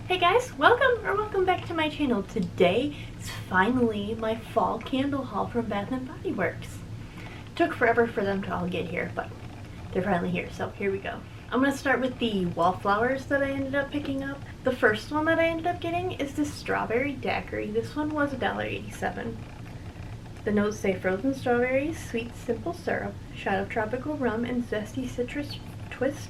Hey guys, welcome back to my channel. Today is finally my fall candle haul from Bath and Body Works. Took forever for them to all get here, but they're finally here, so here we go. I'm going to start with the wallflowers that I ended up picking up. The first one that I ended up getting is this strawberry daiquiri. This one was $1.87. The notes say frozen strawberries, sweet simple syrup, shot of tropical rum, and zesty citrus twist.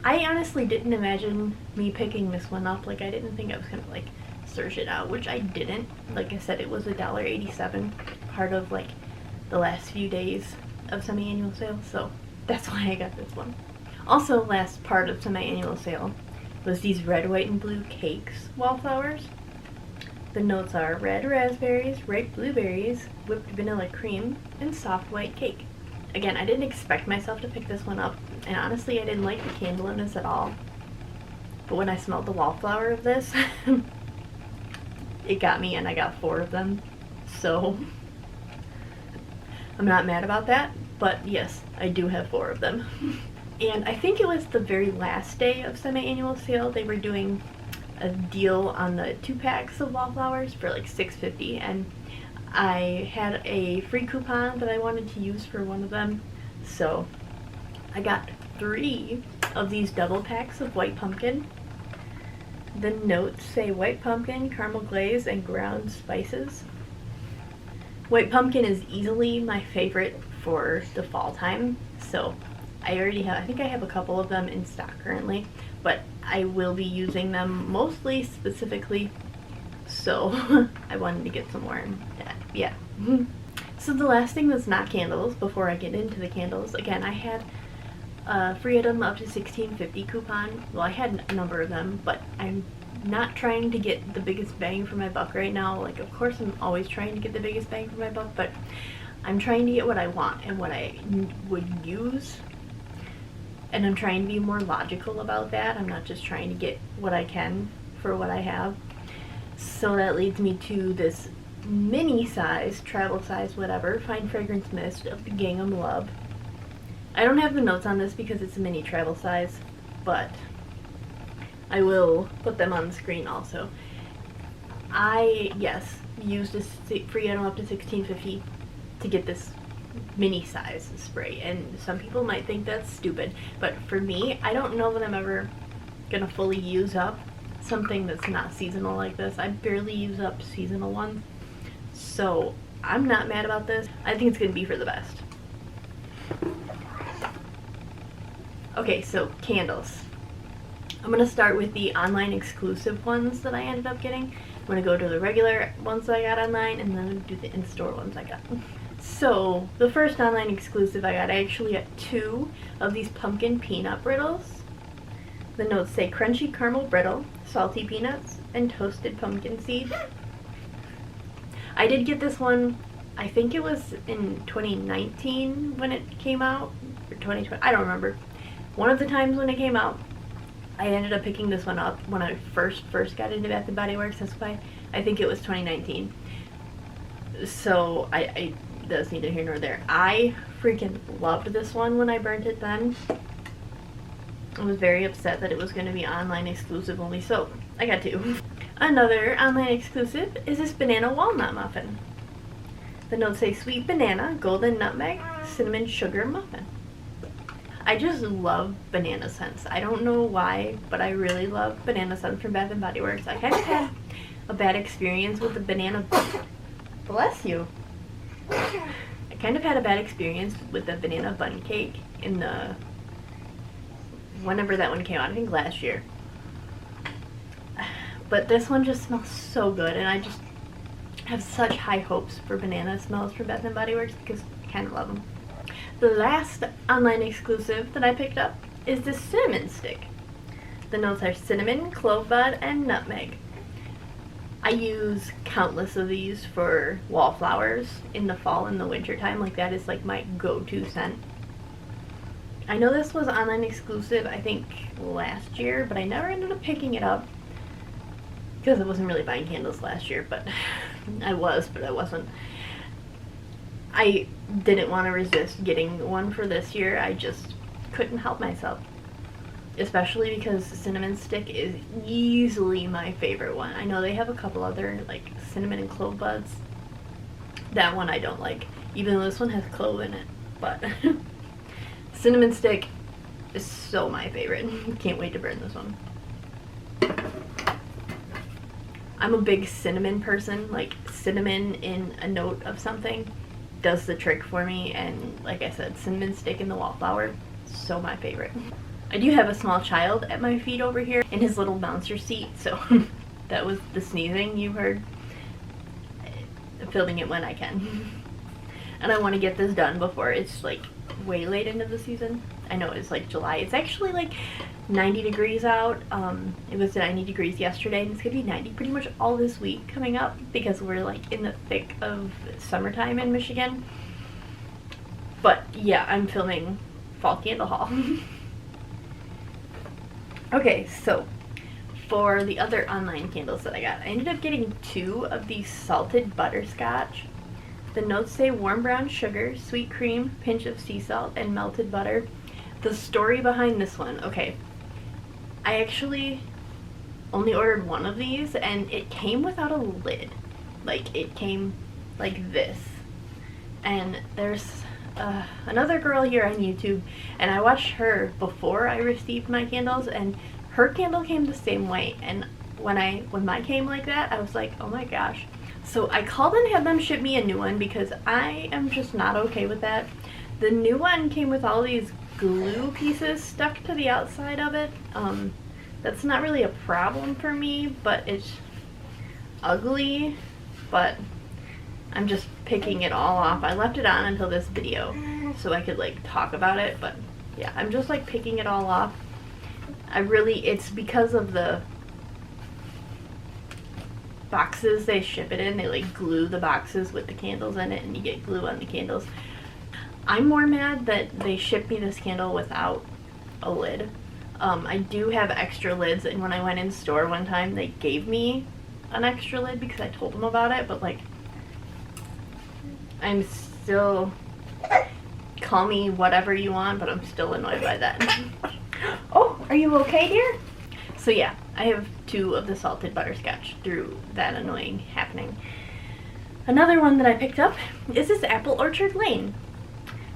I honestly didn't imagine me picking this one up. Like, I didn't think I was gonna like search it out, which I didn't. Like I said, it was $1.87, part of like the last few days of semi-annual sale, so that's why I got this one. Also, last part of semi-annual sale was these red, white, and blue cakes wallflowers. The notes are red raspberries, ripe blueberries, whipped vanilla cream, and soft white cake. Again, I didn't expect myself to pick this one up, and honestly I didn't like the candle in this at all. But when I smelled the wallflower of this, it got me, and I got 4 of them. So I'm not mad about that, but yes, I do have 4 of them. And I think it was the very last day of semi-annual sale, they were doing a deal on the 2 packs of wallflowers for like $6.50, and I had a free coupon that I wanted to use for one of them, so I got 3 of these double packs of white pumpkin. The notes say white pumpkin, caramel glaze, and ground spices. White pumpkin is easily my favorite for the fall time, so I think I have a couple of them in stock currently, but I will be using them mostly specifically, so I wanted to get some more. Yeah. So the last thing that's not candles, before I get into the candles, again, I had a free item up to $16.50 coupon. Well, I had a number of them, but I'm not trying to get the biggest bang for my buck right now. Like, of course I'm always trying to get the biggest bang for my buck, but I'm trying to get what I want and what I would use, and I'm trying to be more logical about that. I'm not just trying to get what I can for what I have. So that leads me to this mini size, travel size, whatever, fine fragrance mist of the Gingham Love. I don't have the notes on this because it's a mini travel size, but I will put them on the screen also. I, yes, used a free item up to $16.50 to get this mini size spray, and some people might think that's stupid, but for me, I don't know that I'm ever gonna fully use up something that's not seasonal like this. I barely use up seasonal ones, so I'm not mad about this. I think it's gonna be for the best. Okay, so candles. I'm gonna start with the online exclusive ones that I ended up getting. I'm gonna go to the regular ones that I got online, and then do the in-store ones I got. So the first online exclusive I actually got 2 of these pumpkin peanut brittles. The notes say crunchy caramel brittle, salty peanuts, and toasted pumpkin seeds. I did get this one, I think it was in 2019 when it came out, or 2020, I don't remember. One of the times when it came out, I ended up picking this one up when I first got into Bath and Body Works. That's why I think it was 2019. So that's neither here nor there. I freaking loved this one when I burnt it then. I was very upset that it was going to be online exclusive only, so I got 2. Another online exclusive is this banana walnut muffin. The notes say sweet banana, golden nutmeg, cinnamon sugar muffin. I just love banana scents. I don't know why, but I really love banana scents from Bath and Body Works. I kind of had a bad experience with the banana. Bless you. I kind of had a bad experience with the banana bun cake in the whenever that one came out, I think last year. But this one just smells so good, and I just have such high hopes for banana smells from Bath and Body Works because I kind of love them. The last online exclusive that I picked up is this cinnamon stick. The notes are cinnamon, clove bud, and nutmeg. I use countless of these for wallflowers in the fall and the winter time. Like, that is like my go-to scent. I know this was online exclusive, I think last year, but I never ended up picking it up because I wasn't really buying candles last year, but I wasn't. I didn't want to resist getting one for this year. I just couldn't help myself. especially because cinnamon stick is easily my favorite one. I know they have a couple other, like cinnamon and clove buds. That one I don't like, even though this one has clove in it, but cinnamon stick is so my favorite. Can't wait to burn this one. I'm a big cinnamon person. Like, cinnamon in a note of something does the trick for me, and like I said, cinnamon stick in the wallflower, so my favorite. I do have a small child at my feet over here in his little bouncer seat, so that was the sneezing you heard. I'm filming it when I can. And I want to get this done before it's like way late into the season. I know it's like July. It's actually like 90 degrees out. It was 90 degrees yesterday, and it's gonna be 90 pretty much all this week coming up because we're like in the thick of summertime in Michigan. But yeah, I'm filming fall candle haul. Okay, so for the other online candles that I got, I ended up getting 2 of these salted butterscotch. The notes say warm brown sugar, sweet cream, pinch of sea salt, and melted butter. The story behind this one, okay, I actually only ordered 1 of these, and it came without a lid. Like, it came like this. And there's another girl here on YouTube, and I watched her before I received my candles, and her candle came the same way. And when mine came like that, I was like, oh my gosh. So I called and had them ship me a new one because I am just not okay with that. The new one came with all these glue pieces stuck to the outside of it. That's not really a problem for me, but it's ugly. But I'm just picking it all off. I left it on until this video so I could like talk about it, but yeah, I'm just like picking it all off. It's because of the boxes they ship it in. They like glue the boxes with the candles in it, and you get glue on the candles. I'm more mad that they shipped me this candle without a lid. I do have extra lids, and when I went in store one time, they gave me an extra lid because I told them about it, but like, I'm still, call me whatever you want, but I'm still annoyed by that. Oh, are you okay, dear? So yeah, I have 2 of the salted butterscotch through that annoying happening. Another one that I picked up is this Apple Orchard Lane.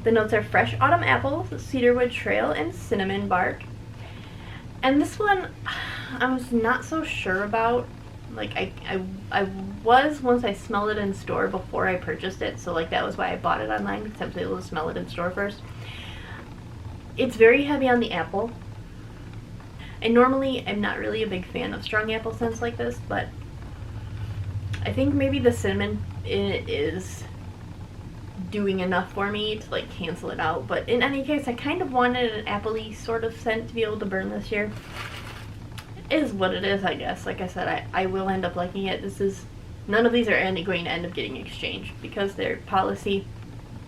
The notes are fresh autumn apples, cedarwood trail, and cinnamon bark. And this one, I was not so sure about. Like, I was once I smelled it in store before I purchased it, so like that was why I bought it online, because I was able to smell it in store first. It's very heavy on the apple. And normally I'm not really a big fan of strong apple scents like this, but I think maybe the cinnamon in it is doing enough for me to like cancel it out. But in any case, I kind of wanted an appley sort of scent to be able to burn this year. It is what it is, I guess. Like I said, I will end up liking it. None of these are going to end up getting exchanged because their policy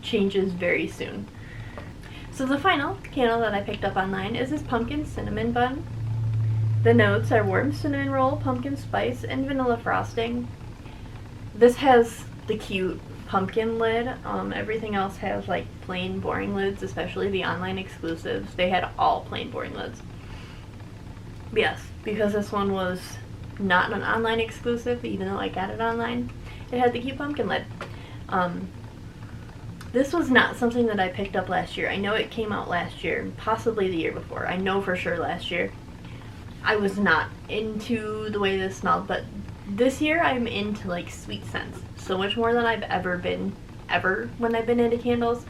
changes very soon. So the final candle that I picked up online is this pumpkin cinnamon bun. The notes are warm cinnamon roll, pumpkin spice, and vanilla frosting. This has the cute pumpkin lid. Everything else has like plain boring lids, especially the online exclusives. They had all plain boring lids. Yes, because this one was not an online exclusive, even though I got it online, it had the cute pumpkin lid. This was not something that I picked up last year. I know it came out last year, possibly the year before. I know for sure last year. I was not into the way this smelled, but this year I'm into like sweet scents. So much more than I've ever been, when I've been into candles.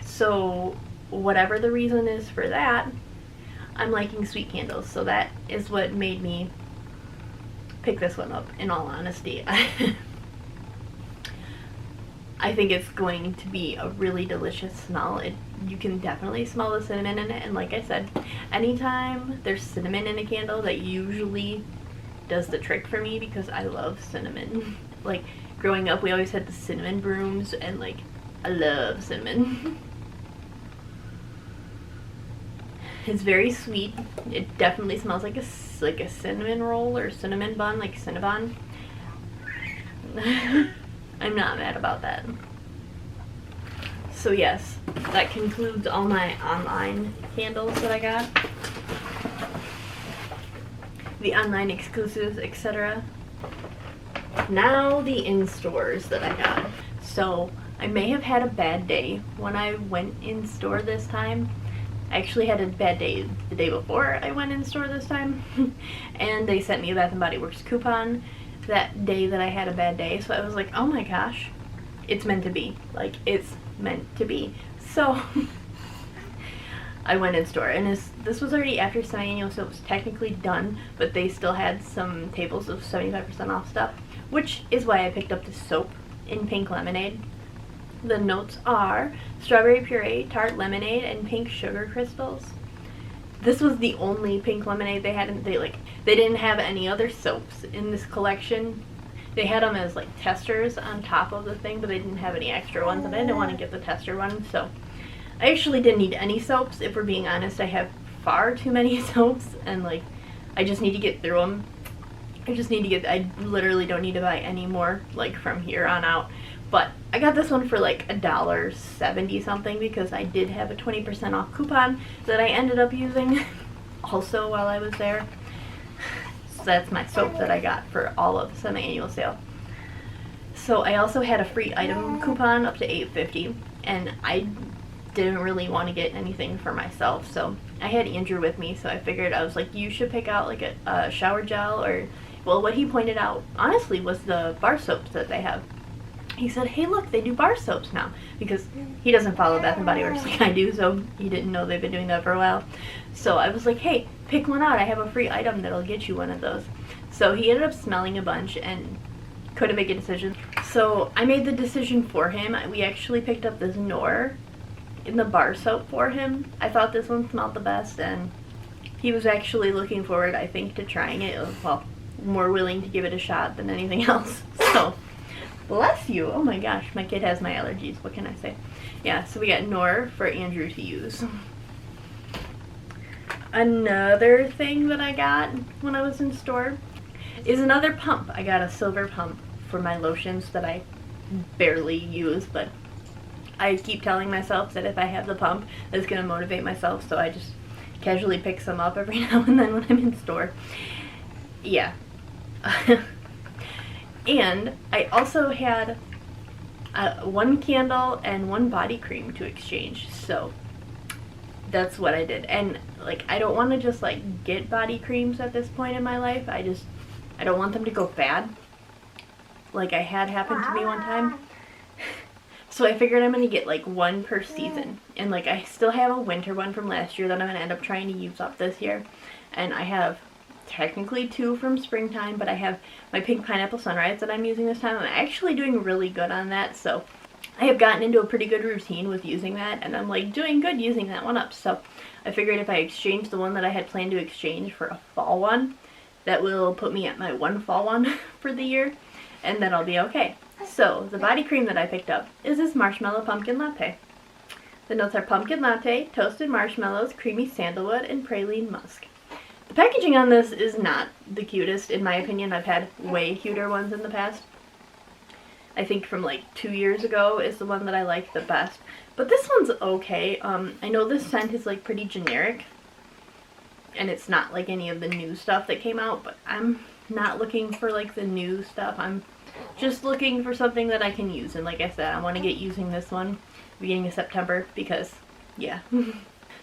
So whatever the reason is for that, I'm liking sweet candles. So that is what made me pick this one up, in all honesty. I think it's going to be a really delicious smell. You can definitely smell the cinnamon in it, and like I said, anytime there's cinnamon in a candle, that usually does the trick for me because I love cinnamon. Like, growing up, we always had the cinnamon brooms, and like, I love cinnamon. It's very sweet. It definitely smells like a cinnamon roll or cinnamon bun, like Cinnabon. I'm not mad about that. So yes, that concludes all my online candles that I got. the online exclusives, etc. Now the in-stores that I got. So I may have had a bad day when I went in store this time. I actually had a bad day the day before I went in store this time. And they sent me a Bath & Body Works coupon that day that I had a bad day. So I was like, oh my gosh, it's meant to be. Like, it's meant to be. So I went in store, and this was already after semi-annual, so it was technically done, but they still had some tables of 75% off stuff, which is why I picked up this soap in pink lemonade. The notes are strawberry puree, tart lemonade, and pink sugar crystals. This was the only pink lemonade they had, and they didn't have any other soaps in this collection. They had them as like testers on top of the thing, but they didn't have any extra ones, and I didn't want to get the tester one, so I actually didn't need any soaps. If we're being honest, I have far too many soaps, and like, I just need to get through them. I literally don't need to buy any more, like, from here on out. But I got this one for like $1.70 something because I did have a 20% off coupon that I ended up using also while I was there. So that's my soap that I got for all of the semi-annual sale. So I also had a free item coupon up to $8.50, and I didn't really want to get anything for myself, so I had Andrew with me, so I figured, I was like, you should pick out like a shower gel, or, well, what he pointed out honestly was the bar soaps that they have. He said, hey look, they do bar soaps now, because he doesn't follow Bath & Body Works like I do, so he didn't know they've been doing that for a while. So I was like, hey, pick one out, I have a free item that'll get you one of those. So he ended up smelling a bunch and couldn't make a decision, so I made the decision for him. We actually picked up this Knorr in the bar soap for him. I thought this one smelled the best, and he was actually looking forward, I think, to trying it. Well, more willing to give it a shot than anything else. So bless you. Oh my gosh, my kid has my allergies, what can I say? Yeah, so we got Knorr for Andrew to use. Another thing that I got when I was in store is another pump. I got a silver pump for my lotions that I barely use, but I keep telling myself that if I have the pump, that's going to motivate myself, so I just casually pick some up every now and then when I'm in store. Yeah. And I also had one candle and one body cream to exchange, so that's what I did. And like, I don't want to just like get body creams at this point in my life. I don't want them to go bad, like I had happen to me one time. So I figured I'm going to get like one per season, and like I still have a winter one from last year that I'm going to end up trying to use up this year, and I have technically 2 from springtime, but I have my pink pineapple sunrise that I'm using this time. I'm actually doing really good on that, so I have gotten into a pretty good routine with using that, and I'm like doing good using that one up. So I figured if I exchange the one that I had planned to exchange for a fall one, that will put me at my one fall one for the year, and then I'll be okay. So the body cream that I picked up is this marshmallow pumpkin latte. The notes are pumpkin latte, toasted marshmallows, creamy sandalwood, and praline musk. The packaging on this is not the cutest, in my opinion. I've had way cuter ones in the past. I think from like 2 years ago is the one that I like the best. But this one's okay. I know this scent is like pretty generic, and it's not like any of the new stuff that came out, but I'm not looking for like the new stuff. I'm just looking for something that I can use, and like I said, I want to get using this one beginning of September, because yeah,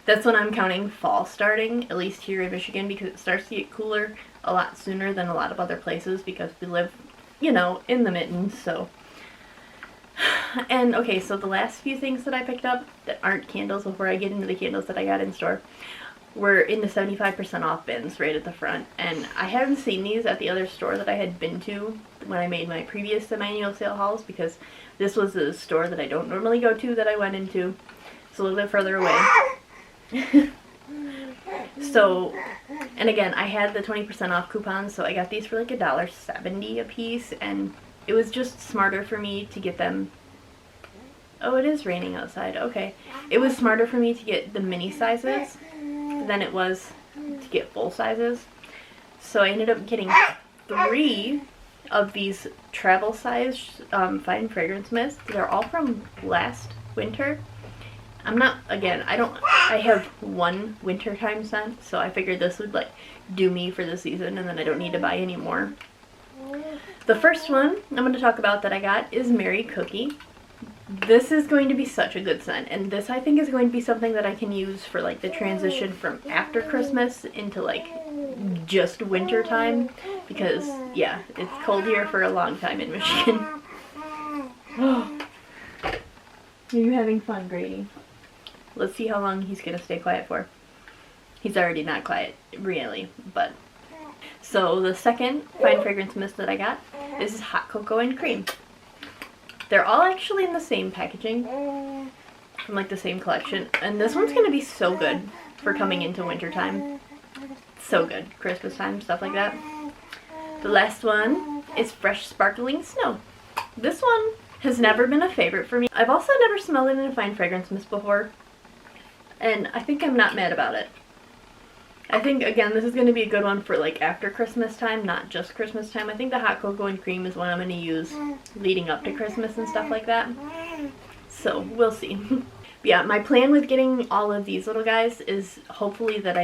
that's when I'm counting fall starting, at least here in Michigan, because it starts to get cooler a lot sooner than a lot of other places, because we live, you know, in the mittens. So, and okay, so the last few things that I picked up that aren't candles before I get into the candles that I got in store were in the 75% off bins right at the front, and I haven't seen these at the other store that I had been to when I made my previous semi-annual sale hauls, because this was a store that I don't normally go to that I went into. It's a little bit further away. So, and again, I had the 20% off coupons, so I got these for like $1.70 a piece, and it was just smarter for me to get them. Oh, it is raining outside. Okay. It was smarter for me to get the mini sizes than it was to get full sizes. So I ended up getting 3 of these travel size fine fragrance mists. They're all from last winter. I have one wintertime scent, so I figured this would like do me for the season and then I don't need to buy any more. The first one I'm going to talk about that I got is Merry Cookie. This is going to be such a good scent, and this I think is going to be something that I can use for like the transition from after Christmas into like just winter time, because yeah, it's cold here for a long time in Michigan. Oh. Are you having fun, Grady? Let's see how long he's gonna stay quiet for. He's already not quiet, really, but. So the second fine fragrance mist that I got is Hot Cocoa and Cream. They're all actually in the same packaging, from like the same collection, and this one's gonna be so good for coming into winter time. So good. Christmas time, stuff like that. The last one is Fresh Sparkling Snow. This one has never been a favorite for me. I've also never smelled it in a fine fragrance mist before, and I think I'm not mad about it. I think, again, this is going to be a good one for like after Christmas time, not just Christmas time. I think the Hot Cocoa and Cream is one I'm going to use leading up to Christmas and stuff like that. So, we'll see. But yeah, my plan with getting all of these little guys is hopefully that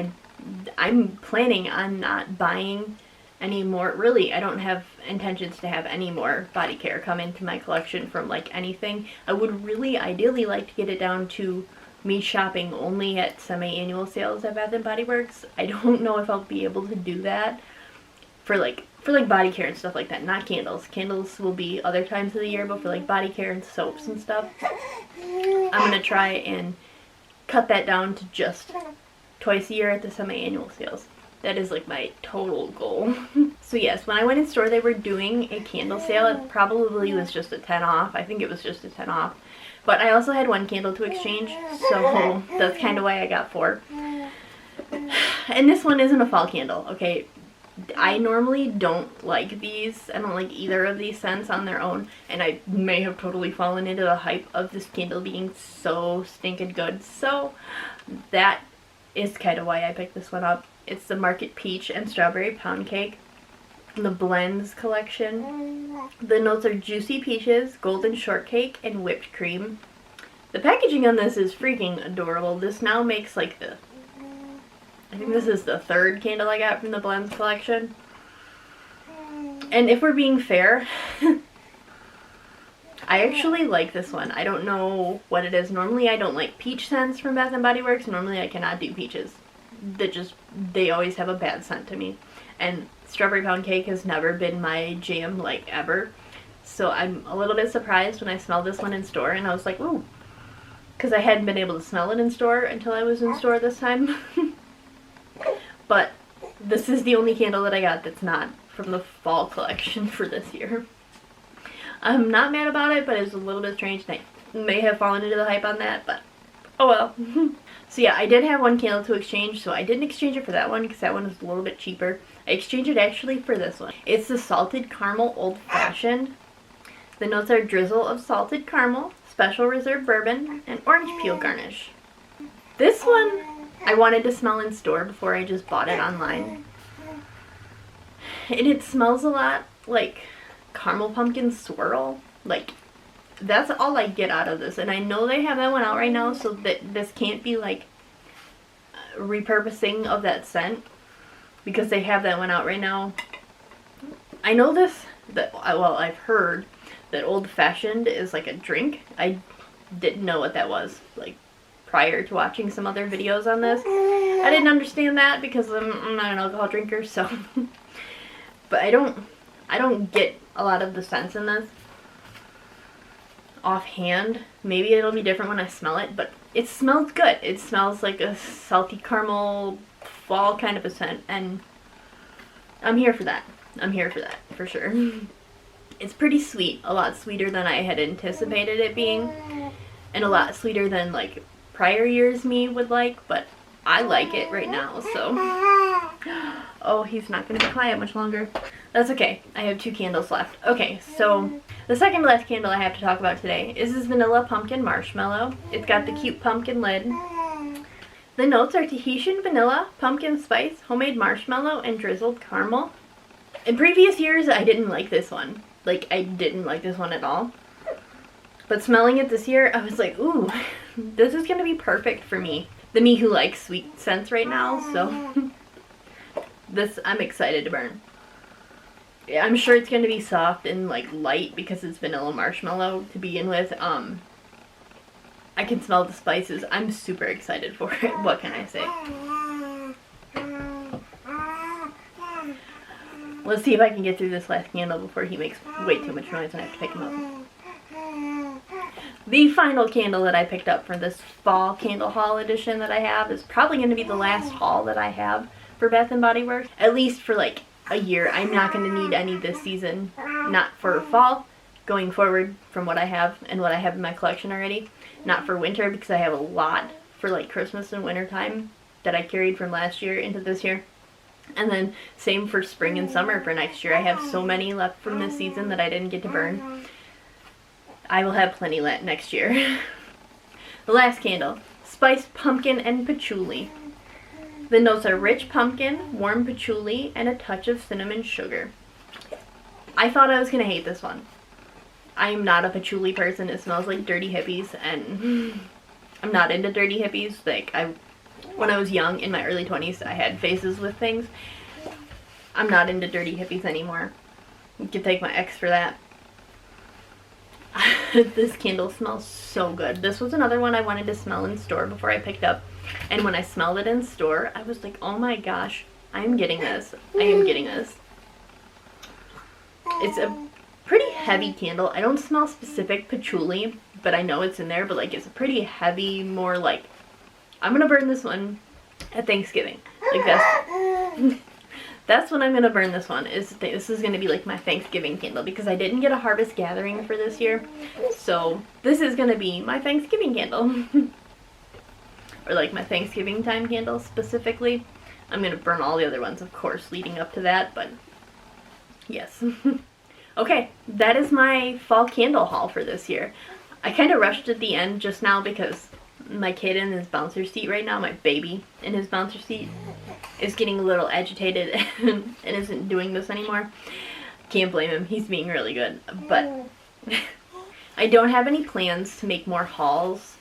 I'm planning on not buying any more. Really, I don't have intentions to have any more body care come into my collection from like anything. I would really ideally like to get it down to me shopping only at semi-annual sales at Bath & Body Works. I don't know if I'll be able to do that for like body care and stuff like that, not candles. Candles will be other times of the year, but for like body care and soaps and stuff, I'm gonna try and cut that down to just twice a year at the semi-annual sales. That is like my total goal. So yes, when I went in store, they were doing a candle sale. It probably was just a 10 off. I think it was just a 10 off. But I also had one candle to exchange, so that's kind of why I got 4. And this one isn't a fall candle, okay? I normally don't like these. I don't like either of these scents on their own, and I may have totally fallen into the hype of this candle being so stinking good. So that is kind of why I picked this one up. It's the Market Peach and Strawberry Pound Cake, the Blends collection. The notes are juicy peaches, golden shortcake, and whipped cream. The packaging on this is freaking adorable. This now makes like I think this is the 3rd candle I got from the Blends collection. And if we're being fair, I actually like this one. I don't know what it is. Normally I don't like peach scents from Bath & Body Works. Normally I cannot do peaches. They always have a bad scent to me. And Strawberry Pound Cake has never been my jam, like, ever. So I'm a little bit surprised when I smelled this one in store, and I was like, ooh. Because I hadn't been able to smell it in store until I was in store this time. But this is the only candle that I got that's not from the fall collection for this year. I'm not mad about it, but it's a little bit strange, and I may have fallen into the hype on that, but oh well. So yeah, I did have one candle to exchange, so I didn't exchange it for that one because that one was a little bit cheaper. I exchanged it actually for this one. It's the Salted Caramel Old Fashioned. The notes are drizzle of salted caramel, special reserve bourbon, and orange peel garnish. This one I wanted to smell in store before I just bought it online. And it smells a lot like caramel pumpkin swirl. Like, that's all I get out of this. And I know they have that one out right now, so that this can't be like repurposing of that scent, because they have that one out right now. I know I've heard that Old Fashioned is like a drink. I didn't know what that was, like, prior to watching some other videos on this. I didn't understand that because I'm not an alcohol drinker, so. But I don't get a lot of the scents in this offhand. Maybe it'll be different when I smell it, but it smells good. It smells like a salty caramel fall kind of a scent, and I'm here for that. I'm here for that, for sure. It's pretty sweet, a lot sweeter than I had anticipated it being, and a lot sweeter than like prior years me would like, but I like it right now, so. Oh, he's not going to be quiet much longer. That's okay. I have 2 candles left. Okay, so the second to last candle I have to talk about today is this Vanilla Pumpkin Marshmallow. It's got the cute pumpkin lid. The notes are Tahitian vanilla, pumpkin spice, homemade marshmallow, and drizzled caramel. In previous years, I didn't like this one. Like, I didn't like this one at all. But smelling it this year, I was like, ooh, this is gonna be perfect for me. The me who likes sweet scents right now, so this I'm excited to burn. Yeah, I'm sure it's gonna be soft and like light because it's vanilla marshmallow to begin with. I can smell the spices. I'm super excited for it. What can I say? Let's see if I can get through this last candle before he makes way too much noise and I have to pick him up. The final candle that I picked up for this fall candle haul edition that I have is probably going to be the last haul that I have for Bath & Body Works. At least for like a year. I'm not going to need any this season. Not for fall. Going forward from what I have and what I have in my collection already. Not for winter because I have a lot for like Christmas and winter time that I carried from last year into this year. And then same for spring and summer for next year. I have so many left from this season that I didn't get to burn. I will have plenty left next year. The last candle, spiced pumpkin and patchouli. The notes are rich pumpkin, warm patchouli, and a touch of cinnamon sugar. I thought I was going to hate this one. I am not a patchouli person. It smells like dirty hippies, and I'm not into dirty hippies. Like, when I was young, in my early 20s, I had phases with things. I'm not into dirty hippies anymore. You can thank my ex for that. This candle smells so good. This was another one I wanted to smell in store before I picked up. And when I smelled it in store, I was like, oh my gosh, I'm getting this. I am getting this. It's a pretty heavy candle. I don't smell specific patchouli, but I know it's in there. But like, it's a pretty heavy, more like, I'm gonna burn this one at Thanksgiving. Like that's when I'm gonna burn this one. This is gonna be like my Thanksgiving candle because I didn't get a harvest gathering for this year, so this is gonna be my Thanksgiving candle, or like my Thanksgiving time candle specifically. I'm gonna burn all the other ones, of course, leading up to that, but yes. Okay, that is my fall candle haul for this year. I kind of rushed at the end just now because my kid in his bouncer seat right now, my baby in his bouncer seat, is getting a little agitated and isn't doing this anymore. Can't blame him. He's being really good. But I don't have any plans to make more hauls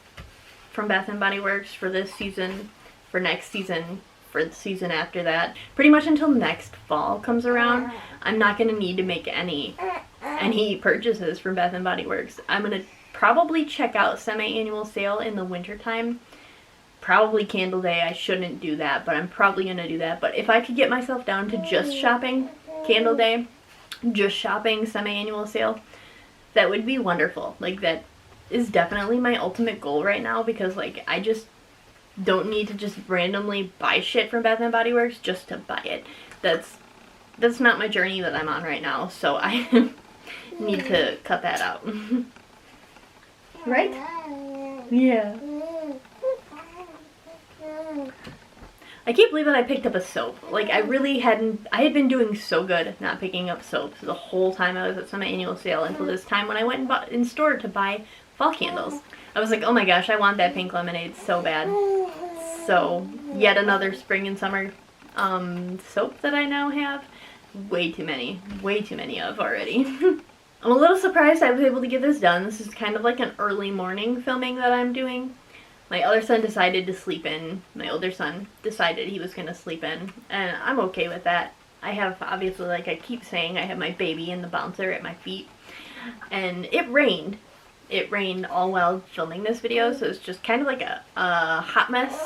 from Bath & Body Works for this season, for next season, for the season after that. Pretty much until next fall comes around, I'm not going to need to make any purchases from Bath & Body Works. I'm going to probably check out semi-annual sale in the winter time. Probably Candle Day. I shouldn't do that, but I'm probably going to do that. But if I could get myself down to just shopping Candle Day, just shopping semi-annual sale, that would be wonderful. Like, that is definitely my ultimate goal right now because, like, I just don't need to just randomly buy shit from Bath & Body Works just to buy it. That's not my journey that I'm on right now, so I need to cut that out. Right? Yeah. I can't believe that I picked up a soap. Like, I had been doing so good not picking up soaps the whole time I was at semi-annual sale until this time when I went in store to buy fall candles. I was like, oh my gosh, I want that pink lemonade so bad. So, yet another spring and summer soap that I now have. Way too many of already. I'm a little surprised I was able to get this done. This is kind of like an early morning filming that I'm doing. My other son decided to sleep in. My older son decided he was going to sleep in. And I'm okay with that. I have, obviously, like I keep saying, I have my baby in the bouncer at my feet. And it rained. It rained all while filming this video, so it's just kind of like a hot mess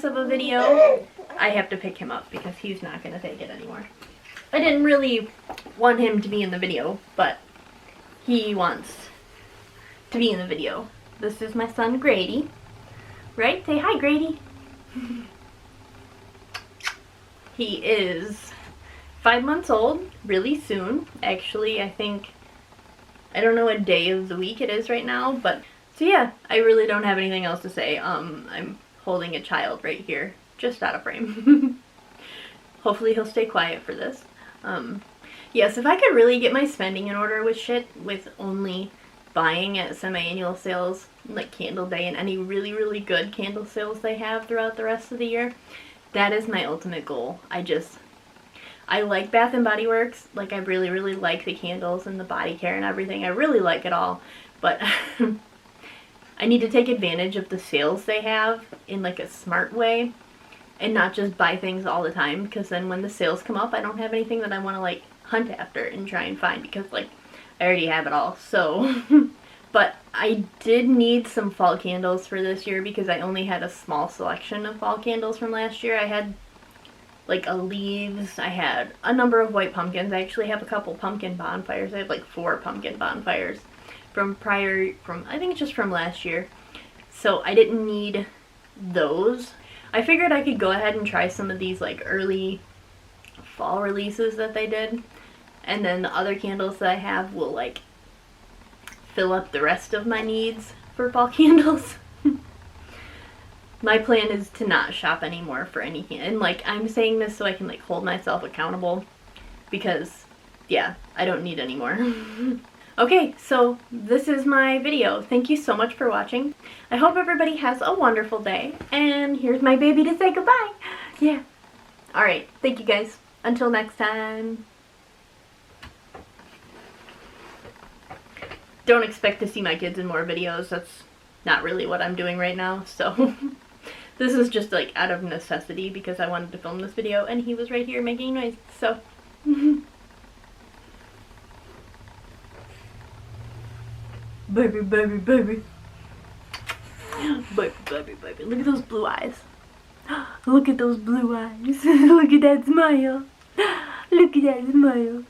of a video. I have to pick him up because he's not going to take it anymore. I didn't really want him to be in the video, but he wants to be in the video. This is my son Grady. Right? Say hi, Grady. He is 5 months old, really soon. Actually, I don't know what day of the week it is right now, but so yeah, I really don't have anything else to say. I'm holding a child right here, just out of frame. Hopefully he'll stay quiet for this. Yes, if I could really get my spending in order with shit, with only buying at semi-annual sales, like Candle Day and any really, really good candle sales they have throughout the rest of the year, that is my ultimate goal. I like Bath & Body Works. Like, I really, really like the candles and the body care and everything. I really like it all. But I need to take advantage of the sales they have in like a smart way and not just buy things all the time, because then when the sales come up, I don't have anything that I want to like hunt after and try and find, because like I already have it all. So but I did need some fall candles for this year because I only had a small selection of fall candles from last year. I had like a leaves, I had a number of white pumpkins. I actually have a couple pumpkin bonfires. I have like 4 pumpkin bonfires from I think it's just from last year. So I didn't need those. I figured I could go ahead and try some of these like early fall releases that they did, and then the other candles that I have will like fill up the rest of my needs for fall candles. My plan is to not shop anymore for anything, and like I'm saying this so I can like hold myself accountable, because yeah, I don't need any more. Okay, so this is my video. Thank you so much for watching. I hope everybody has a wonderful day, and here's my baby to say goodbye. Yeah. Alright, thank you guys. Until next time. Don't expect to see my kids in more videos. That's not really what I'm doing right now, so this is just like out of necessity because I wanted to film this video and he was right here making noise, so baby, baby, baby. Baby, baby, baby. Look at those blue eyes. Look at those blue eyes. Look at that smile. Look at that smile.